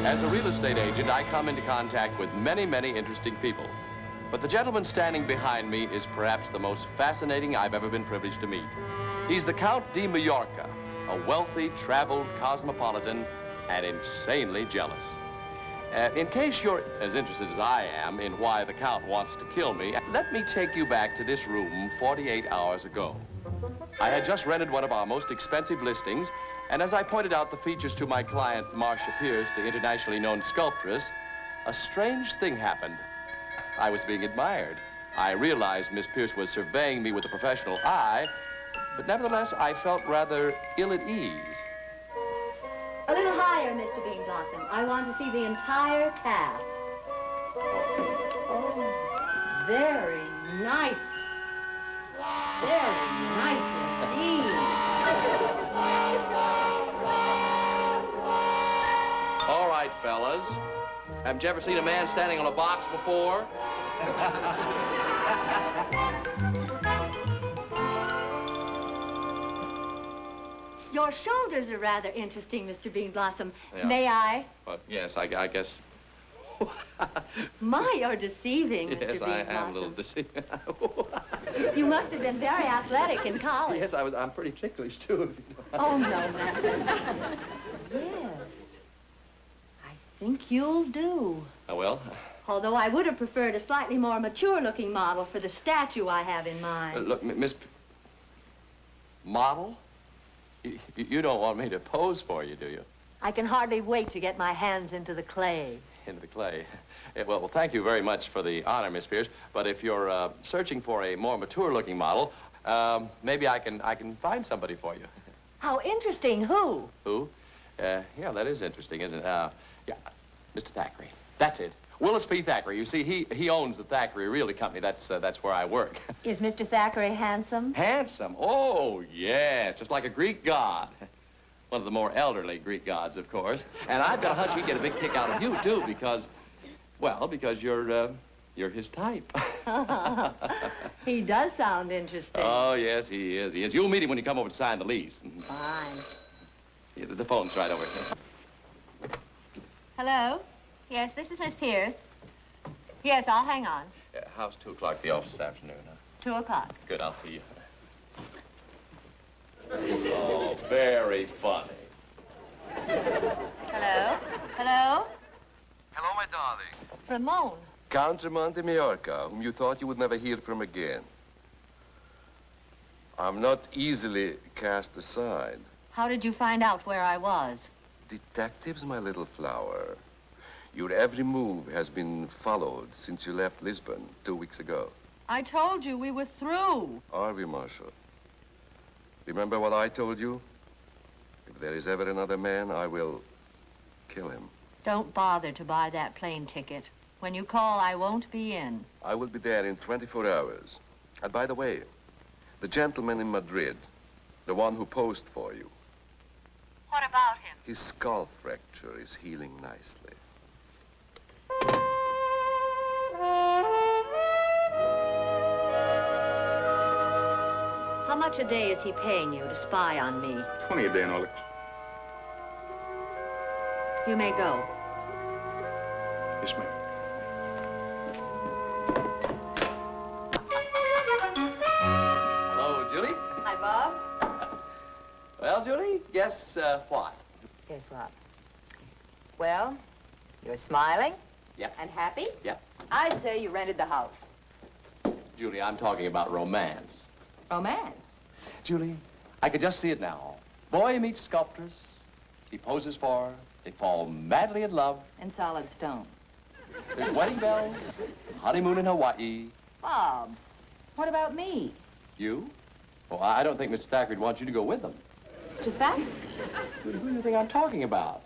As a real estate agent, I come into contact with many, many interesting people. But the gentleman standing behind me is perhaps the most fascinating I've ever been privileged to meet. He's the Count de Majorca, a wealthy, traveled cosmopolitan, and insanely jealous. In case you're as interested as I am in why the Count wants to kill me, let me take you back to this room 48 hours ago. I had just rented one of our most expensive listings, and as I pointed out the features to my client, Marsha Pierce, the internationally known sculptress, a strange thing happened. I was being admired. I realized Miss Pierce was surveying me with a professional eye, but nevertheless, I felt rather ill at ease. A little higher, Mr. Beanblossom. I want to see the entire cast. Oh, very nice. Very nice indeed. All right, fellas. Haven't you ever seen a man standing on a box before? Your shoulders are rather interesting, Mr. Beanblossom. Yeah. May I? But yes, I guess. My, you're deceiving, Mr. Yes, I Beanblossom. am a little deceived. You must have been very athletic in college. Yes, I'm pretty ticklish, too. Oh, no, man. Yes. I think you'll do. Oh, well. Although I would have preferred a slightly more mature-looking model for the statue I have in mind. Look, Miss... Model? You don't want me to pose for you, do you? I can hardly wait to get my hands into the clay. Into the clay. Yeah, well, thank you very much for the honor, Miss Pierce. But if you're searching for a more mature-looking model, maybe I can find somebody for you. How interesting. Who? Who? Yeah, that is interesting, isn't it? Yeah, Mr. Thackery. That's it. Willis P. Thackery. You see, he owns the Thackery Realty Company. That's where I work. Is Mr. Thackeray handsome? Handsome? Oh, yes. Just like a Greek god. One of the more elderly Greek gods, of course. And I've got a hunch he'd get a big kick out of you, too, because you're his type. He does sound interesting. Oh, yes, he is. He is. You'll meet him when you come over to sign the lease. Fine. Yeah, the phone's right over here. Hello? Yes, this is Miss Pierce. Yes, I'll hang on. How's 2 o'clock at the office this afternoon, huh? 2 o'clock. Good, I'll see you. Oh, very funny. Hello? Hello? Hello, my darling. Ramon. Count Ramon de Majorca, whom you thought you would never hear from again. I'm not easily cast aside. How did you find out where I was? Detectives, my little flower. Your every move has been followed since you left Lisbon 2 weeks ago. I told you we were through. Are we, Marsha? Remember what I told you? If there is ever another man, I will kill him. Don't bother to buy that plane ticket. When you call, I won't be in. I will be there in 24 hours. And by the way, the gentleman in Madrid, the one who posed for you. What about him? His skull fracture is healing nicely. How much a day is he paying you to spy on me? 20 a day and all that. You may go. Yes, ma'am. Hello, Julie. Hi, Bob. Well, Julie, guess what? Guess what? Well, you're smiling? Yep. And happy? Yep. I'd say you rented the house. Julie, I'm talking about romance. Romance? Julie, I could just see it now. Boy meets sculptress. He poses for her. They fall madly in love. In solid stone. There's wedding bells, honeymoon in Hawaii. Bob, what about me? You? Well, I don't think Mr. Thackeray would want you to go with them. Mr. Thackeray? Who do you think I'm talking about?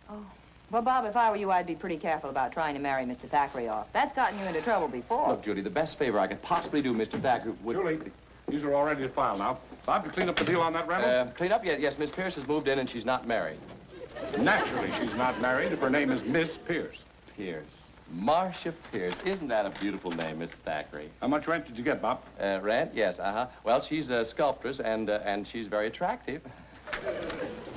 Oh. Well, Bob, if I were you, I'd be pretty careful about trying to marry Mr. Thackeray off. That's gotten you into trouble before. Look, Julie, the best favor I could possibly do Mr. Thackeray would... Julie, these are all ready to file now. Bob, you clean up the deal on that rental? Clean up yet? Yes, Miss Pierce has moved in and she's not married. Naturally, she's not married if her name is Miss Pierce. Pierce. Marsha Pierce. Isn't that a beautiful name, Mr. Thackeray? How much rent did you get, Bob? Rent? Yes, uh-huh. Well, she's a sculptress and she's very attractive.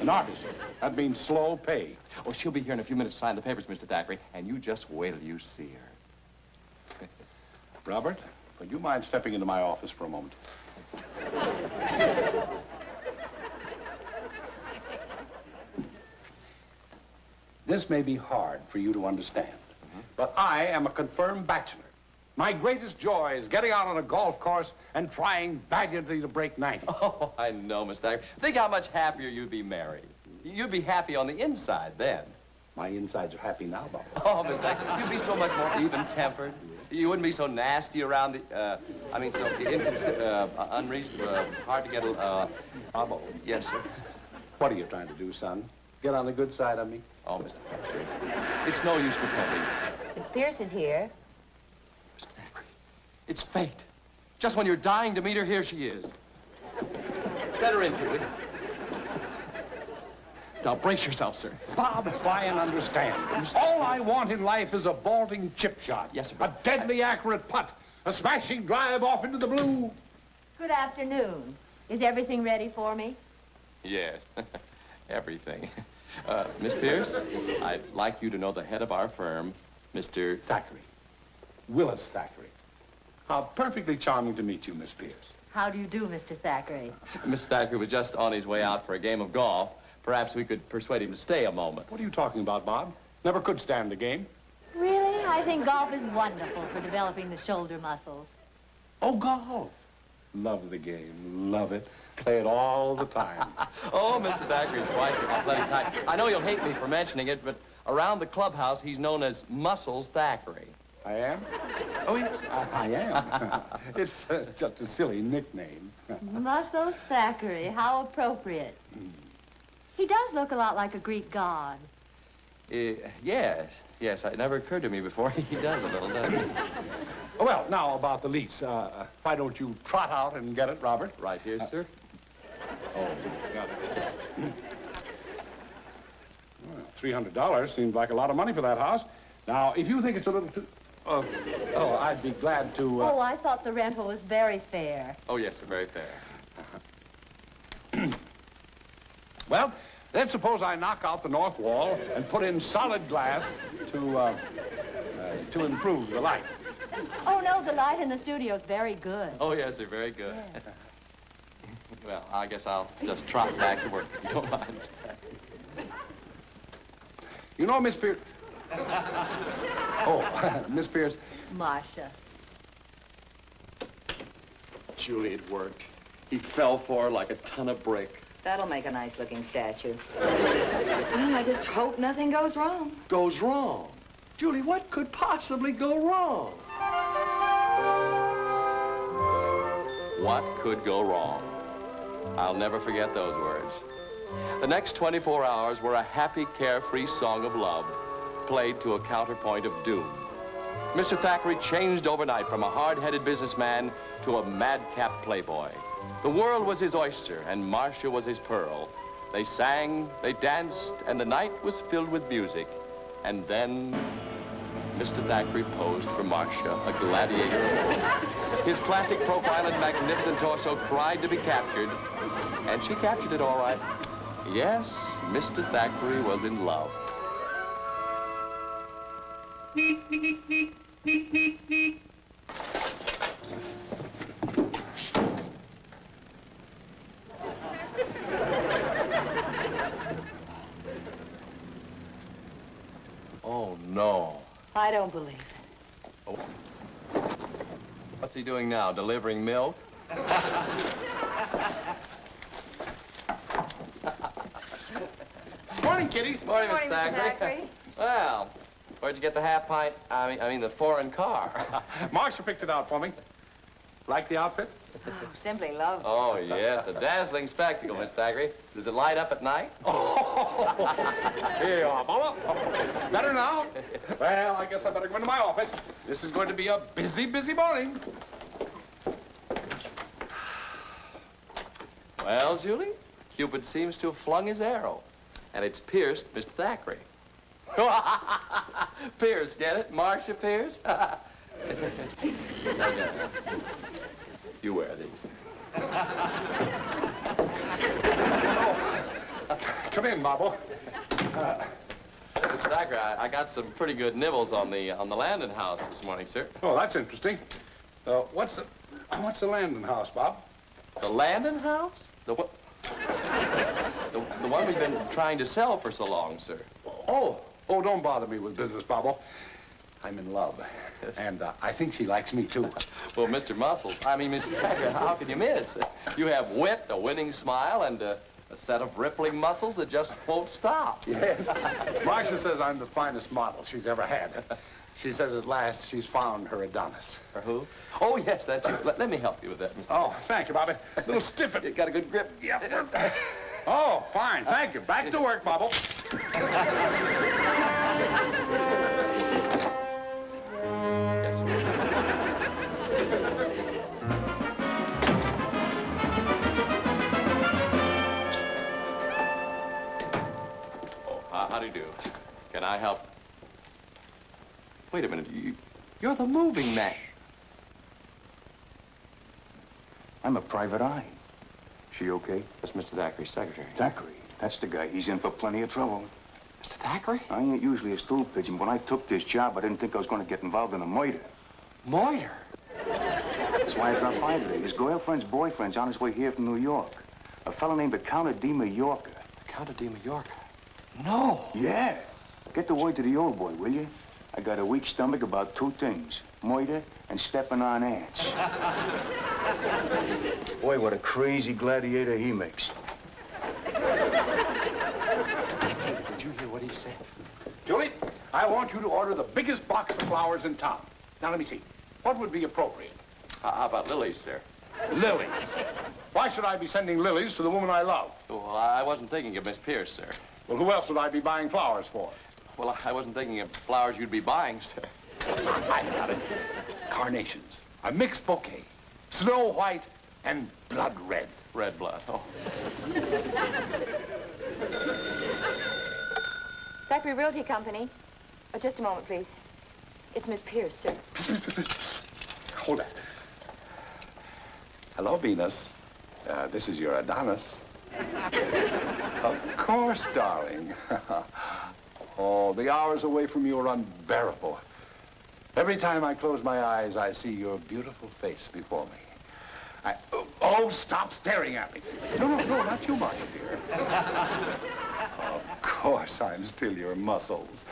An artist. That means slow pay. Oh, she'll be here in a few minutes to sign the papers, Mr. Thackeray, and you just wait till you see her. Robert, would you mind stepping into my office for a moment? This may be hard for you to understand, but I am a confirmed bachelor. My greatest joy is getting out on a golf course and trying valiantly to break 90. Oh, I know, Mr. Thackeray. Think how much happier you'd be married. You'd be happy on the inside then. My insides are happy now, Bob. Oh, Mr. Thackeray, you'd be so much more even-tempered. You wouldn't be so nasty around the, so unreasonable, hard to get, yes, sir. What are you trying to do, son? Get on the good side of me? Oh, Mr. Thackeray, it's no use pretending. Miss Pierce is here. Mr. Thackeray, it's fate. Just when you're dying to meet her, here she is. Set her in, Julie. Now, brace yourself, sir. Bob, try and understand. All I want in life is a vaulting chip shot. Yes, sir. A deadly accurate putt. A smashing drive off into the blue. Good afternoon. Is everything ready for me? Yes, everything. Miss Pierce, I'd like you to know the head of our firm, Mr. Thackery. Willis Thackery. How perfectly charming to meet you, Miss Pierce. How do you do, Mr. Thackeray? Mr. Thackeray was just on his way out for a game of golf. Perhaps we could persuade him to stay a moment. What are you talking about, Bob? Never could stand the game. Really? I think golf is wonderful for developing the shoulder muscles. Oh, golf. Love the game. Love it. Play it all the time. Oh, Mr. Thackeray's quite the athletic type. I know you'll hate me for mentioning it, but around the clubhouse, he's known as Muscles Thackeray. I am? Oh, yes, I am. It's just a silly nickname. Muscles Thackeray, how appropriate. He does look a lot like a Greek god. Yes. It never occurred to me before. He does a little, doesn't he? Oh, well, now about the lease. Why don't you trot out and get it, Robert? Right here, sir. Oh, got it. Well, $300 seems like a lot of money for that house. Now, if you think it's a little too... I'd be glad to... Oh, I thought the rental was very fair. Oh, yes, sir, very fair. Well, then suppose I knock out the north wall and put in solid glass to improve the light. Oh, no, the light in the studio's very good. Oh, yes, sir, very good. Yeah. Well, I guess I'll just trot back to work, if you don't mind. You know, Miss Pierce... Oh, Miss Pierce... Marsha. Julie, it worked. He fell for her like a ton of brick. That'll make a nice-looking statue. Well, I just hope nothing goes wrong. Goes wrong? Julie, what could possibly go wrong? What could go wrong? I'll never forget those words. The next 24 hours were a happy, carefree song of love, played to a counterpoint of doom. Mr. Thackeray changed overnight from a hard-headed businessman to a madcap playboy. The world was his oyster, and Marsha was his pearl. They sang, they danced, and the night was filled with music. And then Mr. Thackeray posed for Marsha, a gladiator. His classic profile and magnificent torso cried to be captured, and she captured it all right. Yes, Mr. Thackeray was in love. Oh, no. I don't believe it. Oh. What's he doing now? Delivering milk? Morning, kiddies. Morning, Morning, Mr. Mr. Thackeray. Thackeray. Well, where'd you get the half pint? I mean the foreign car. Marsha picked it out for me. Like the outfit? Oh, simply lovely. Oh, yes, a dazzling spectacle, Mr. Thackeray. Does it light up at night? Oh, here you are, Mama. Better now? Well, I guess I better go into my office. This is going to be a busy, busy morning. Well, Julie, Cupid seems to have flung his arrow, and it's pierced Mr. Thackeray. Pierce, get it? Marsha Pierce? You wear these. Come in, Bobo. Mr. Thackery, I got some pretty good nibbles on the Landon house this morning, sir. Oh, that's interesting. What's the Landon house, Bob? The Landon house? The what? The one we've been trying to sell for so long, sir. Oh, don't bother me with business, Bobo. I'm in love. And I think she likes me, too. Well, Mr. Thackery, how can you miss? You have wit, a winning smile, and a set of rippling muscles that just won't stop. Yes. Marsha says I'm the finest model she's ever had. She says at last she's found her Adonis. Her who? Oh, yes, that's you. Let me help you with that, Mr. Oh, thank you, Bobby. A little stiff it. You got a good grip? Yeah. Oh, fine. Thank you. Back to work, Bobo. Yes, sir. Oh, how do you do? Can I help? Wait a minute. You're the moving man. I'm a private eye. She okay? That's Mr. Thackery's secretary. Thackery. That's the guy. He's in for plenty of trouble. Mr. Thackery? I ain't usually a stool pigeon. When I took this job, I didn't think I was going to get involved in a murder. Moyer. That's why I dropped by today. His girlfriend's boyfriend's on his way here from New York. A fellow named the Count de Majorca. The Count de Majorca? No. Yeah. Get the word to the old boy, will you? I got a weak stomach about two things. Murder and stepping on ants. Boy, what a crazy gladiator he makes. Did you hear what he said? Julie, I want you to order the biggest box of flowers in town. Now, let me see. What would be appropriate? How about lilies, sir? Lilies. Why should I be sending lilies to the woman I love? Well, I wasn't thinking of Miss Pierce, sir. Well, who else would I be buying flowers for? Well, I wasn't thinking of flowers you'd be buying, sir. I got it. Carnations. A mixed bouquet. Snow white and blood red. Red blood, oh. Thackery Realty Company. Just a moment, please. It's Miss Pierce, sir. Hold it. Hello, Venus. This is your Adonis. Of course, darling. Oh, the hours away from you are unbearable. Every time I close my eyes, I see your beautiful face before me. Oh, stop staring at me. No, not you, Marsha, dear. Of course, I'm still your muscles.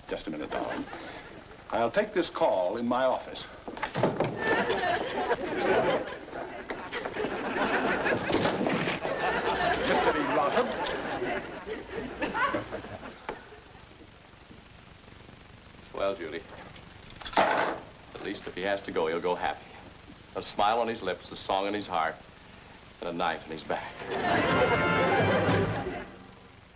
Just a minute, darling. I'll take this call in my office. Mr. Beanblossom. Well, Judy, at least if he has to go, he'll go happy. A smile on his lips, a song in his heart, and a knife in his back.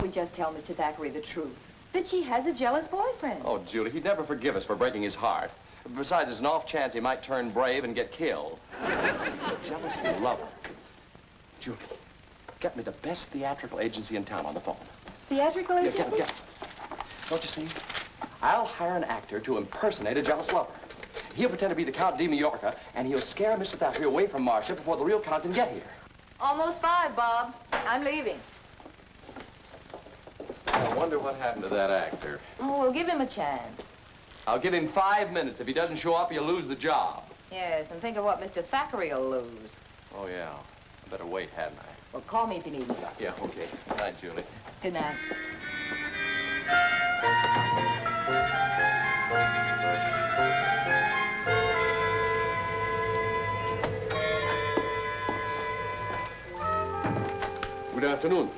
We just tell Mr. Thackery the truth. That she has a jealous boyfriend. Oh, Judy, he'd never forgive us for breaking his heart. Besides, there's an off chance he might turn brave and get killed. A jealous lover. Judy, get me the best theatrical agency in town on the phone. Theatrical agency? Yeah. Don't you see? I'll hire an actor to impersonate a jealous lover. He'll pretend to be the Count de Majorca, and he'll scare Mr. Thackery away from Marsha before the real Count can get here. Almost 5, Bob. I'm leaving. I wonder what happened to that actor. Oh, we'll give him a chance. I'll give him 5 minutes. If he doesn't show up, he'll lose the job. Yes, and think of what Mr. Thackery will lose. Oh, yeah. I better wait, hadn't I? Well, call me if you need me. Yeah, okay. Good night, Julie. Good night. Good afternoon.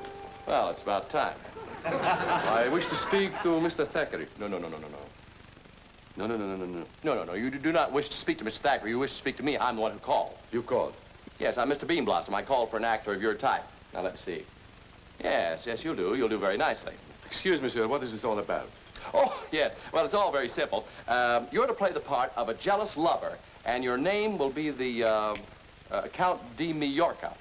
Well, it's about time. I wish to speak to Mr. Thackery. No. No. You do not wish to speak to Mr. Thackery. You wish to speak to me. I'm the one who called. You called. Yes, I'm Mr. Beanblossom. I called for an actor of your type. Now, let's see. Yes, you'll do. You'll do very nicely. Excuse me, sir. What is this all about? Oh, yes. Well, it's all very simple. You're to play the part of a jealous lover, and your name will be the Count de Majorca.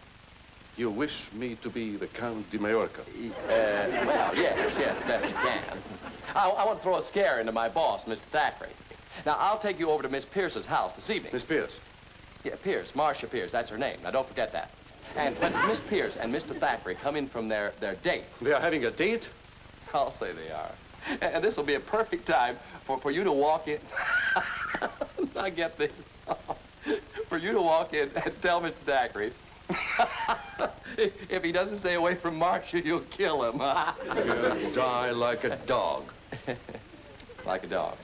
You wish me to be the Count de Majorca? Well, yes, best you can. I want to throw a scare into my boss, Mr. Thackery. Now, I'll take you over to Miss Pierce's house this evening. Miss Pierce. Yeah, Pierce, Marsha Pierce, that's her name. Now, don't forget that. And when Miss Pierce and Mr. Thackeray come in from their date... They are having a date? I'll say they are. And this will be a perfect time for you to walk in... I get this. For you to walk in and tell Mr. Thackeray... if he doesn't stay away from Marsha, you'll kill him. You'll die like a dog. Like a dog.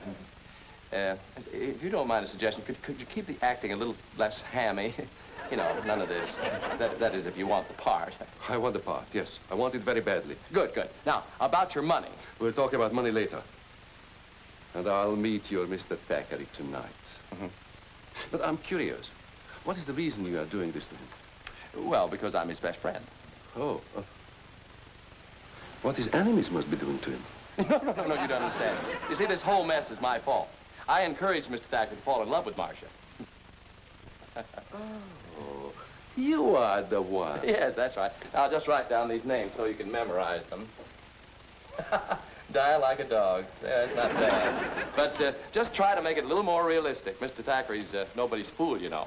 If you don't mind a suggestion, could you keep the acting a little less hammy? You know, none of this. That is, if you want the part. I want the part, yes. I want it very badly. Good, good. Now, about your money. We'll talk about money later. And I'll meet your Mr. Thackeray tonight. Mm-hmm. But I'm curious. What is the reason you are doing this to him? Well, because I'm his best friend. Oh. What his enemies must be doing to him. No, you don't understand. You see, this whole mess is my fault. I encouraged Mr. Thackeray to fall in love with Marsha. Oh, you are the one. Yes, that's right. I'll just write down these names so you can memorize them. Die like a dog. Yeah, it's not bad. But just try to make it a little more realistic. Mr. Thackeray's nobody's fool, you know.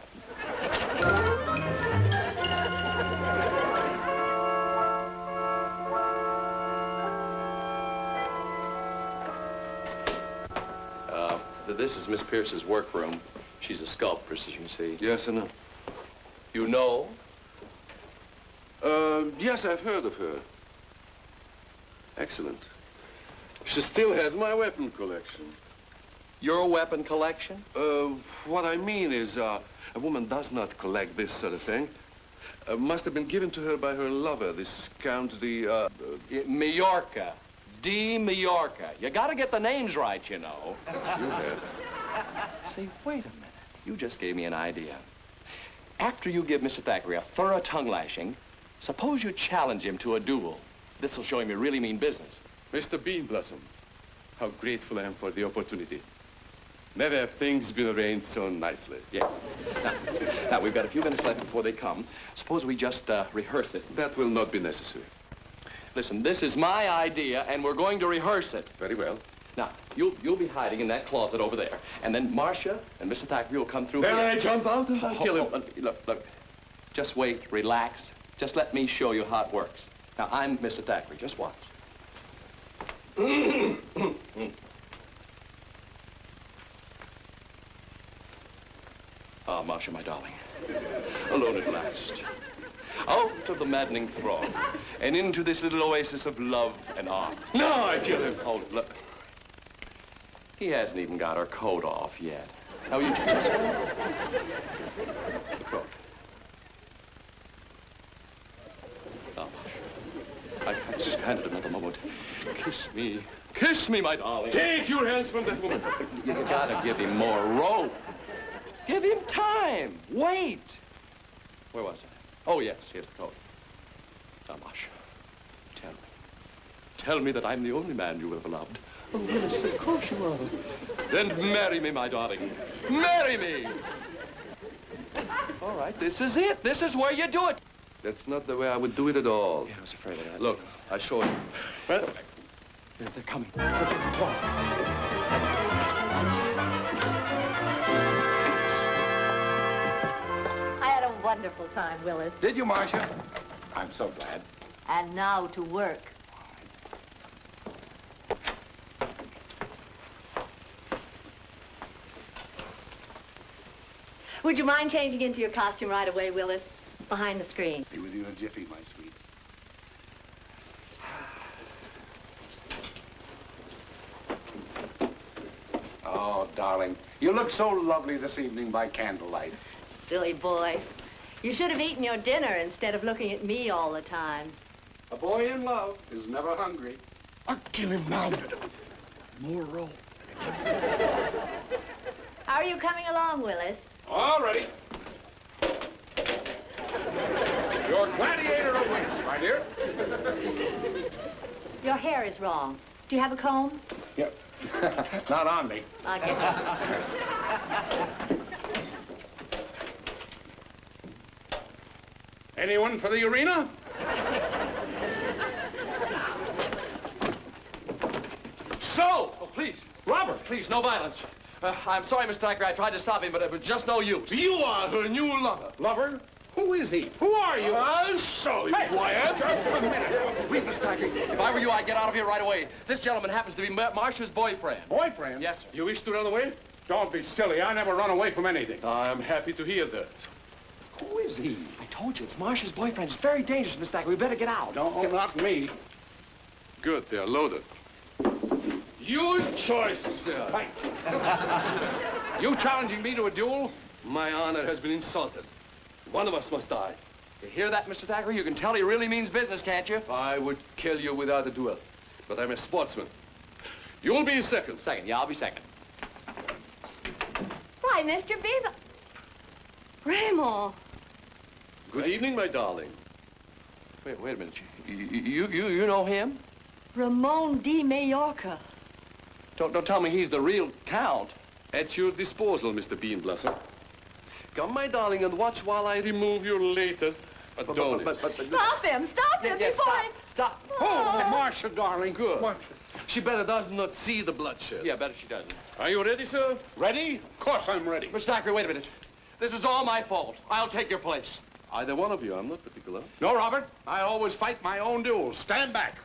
This is Miss Pierce's workroom. She's a sculptress, as you can see. Yes, I know. You know? Yes, I've heard of her. Excellent. She still has my weapon collection. Your weapon collection? What I mean is, a woman does not collect this sort of thing. Must have been given to her by her lover, this Count de, Majorca. Majorca. You gotta get the names right, you know. You have. Say, wait a minute. You just gave me an idea. After you give Mr. Thackeray a thorough tongue lashing, suppose you challenge him to a duel. This'll show him you really mean business. Mr. Beanblossom, how grateful I am for the opportunity. Never have things been arranged so nicely. Yeah. Now, we've got a few minutes left before they come. Suppose we just rehearse it. That will not be necessary. Listen, this is my idea, and we're going to rehearse it. Very well. Now, you'll be hiding in that closet over there. And then Marsha and Mr. Thackeray will come through Then here. I jump out and I'll kill him. Look. Just wait, relax. Just let me show you how it works. Now, I'm Mr. Thackeray. Just watch. Ah, Marsha, my darling. Alone at last. Out of the maddening throng and into this little oasis of love and art. No, I kill him. Hold it, look. He hasn't even got her coat off yet. Now, you just... The coat. Oh, Marsha. I can't stand it another moment. Kiss me. Kiss me, my darling. Take your hands from that woman. You gotta give him more rope. Give him time. Wait. Where was I? Oh, yes, here's the coat. Now, Marsha, tell me. Tell me that I'm the only man you ever loved. Oh, Willis, of course you are. Then marry me, my darling. Marry me. All right, this is it. This is where you do it. That's not the way I would do it at all. Yeah, I was afraid of that. Look, I show you. Well, they're coming. Wonderful time, Willis. Did you, Marsha? I'm so glad. And now to work. Would you mind changing into your costume right away, Willis? Behind the screen. Be with you in a jiffy, my sweet. Oh, darling, you look so lovely this evening by candlelight. Silly boy. You should have eaten your dinner instead of looking at me all the time. A boy in love is never hungry. I'll kill him now. More rope. How are you coming along, Willis? All ready. Your gladiator awaits, my dear. Your hair is wrong. Do you have a comb? Yep. Not on me. I'll get it. Anyone for the arena? So! Oh, please. Robert, please, no violence. I'm sorry, Mr. Thackeray. I tried to stop him, but it was just no use. You are her new lover. Lover? Who Who is he? Who are you? I'll show you, Wyatt. Just a minute. Please, Mr. Thackeray, if I were you, I'd get out of here right away. This gentleman happens to be Marsha's boyfriend. Boyfriend? Yes, sir. You wish to run away? Don't be silly. I never run away from anything. I'm happy to hear that. Who is he? I told you, it's Marsha's boyfriend. It's very dangerous, Mr. Thackeray. We better get out. No, not me. Good, they are loaded. Your choice, sir. Right. You challenging me to a duel? My honor has been insulted. One of us must die. You hear that, Mr. Thackeray? You can tell he really means business, can't you? I would kill you without a duel. But I'm a sportsman. You'll be second. Second, yeah, I'll be second. Why, Mr. Beaver. Ramon. Good evening, my darling. Wait a minute. You know him? Ramon de Majorca. Don't tell me he's the real Count. At your disposal, Mr. Beanblossom. Come, my darling, and watch while I remove your latest Adonis. Stop him! Stop him Yes, before stop. Oh, Marsha, darling. Good. What? She better does not see the bloodshed. Yeah, better she doesn't. Are you ready, sir? Ready? Of course I'm ready. Mr. Thackeray, wait a minute. This is all my fault. I'll take your place. Either one of you. I'm not particular. No, Robert. I always fight my own duels. Stand back.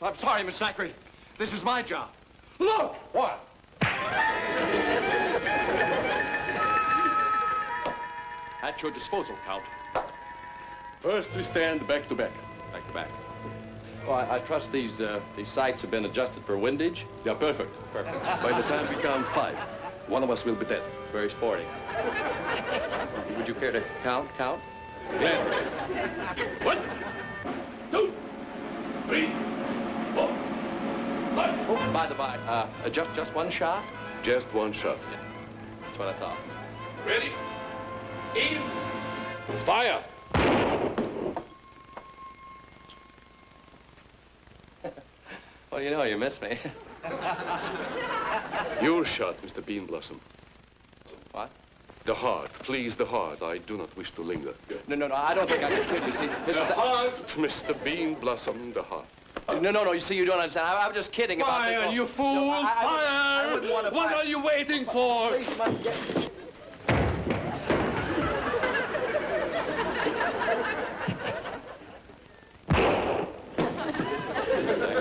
I'm sorry, Mr. Thackeray. This is my job. Look! What? At your disposal, Count. First, we stand back to back. Back to back. Well, I trust these sights have been adjusted for windage. Yeah, perfect. Perfect. By the time we count 5, one of us will be dead. Very sporting. Would you care to count? Gladly. 1, 2, 3, 4, 5. Oh, by the by, just one shot? Just one shot. Yeah, that's what I thought. Ready? Aim. Fire. Well, you know, you missed me. Your shot, Mr. Beanblossom. What? The heart. Please, the heart. I do not wish to linger. No, I don't think I can kill you, see. The heart, Mr. Beanblossom, the heart. No, you see, you don't understand. I'm just kidding about this. Fire, you fool! No, I wouldn't want to What fire. are you waiting for? Please, you must get...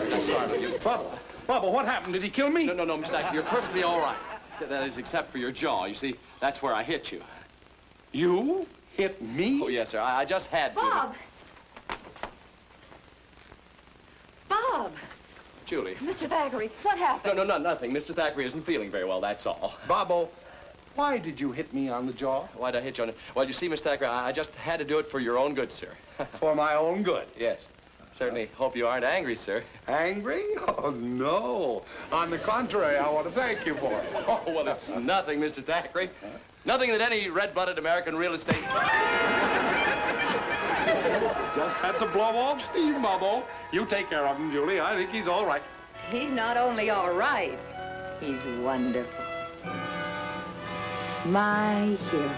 I'm sorry, you... Bubba, what happened? Did he kill me? No, Mr. Thackeray, you're perfectly all right. That is, except for your jaw. You see, that's where I hit you. You hit me? Oh, yes, sir. I just had to. Bob! Julie. Mr. Thackeray, what happened? No, nothing. Mr. Thackeray isn't feeling very well, that's all. Bobbo, why did you hit me on the jaw? Why'd I hit you on it? Well, you see, Mr. Thackeray, I just had to do it for your own good, sir. For my own good. Yes. Certainly hope you aren't angry, sir. Angry? Oh, no. On the contrary, I want to thank you for it. Oh, well, it's nothing, Mr. Thackeray. Nothing that any red-blooded American real estate... Just had to blow off steam, Bubbo. You take care of him, Julie. I think he's all right. He's not only all right, he's wonderful. My hero.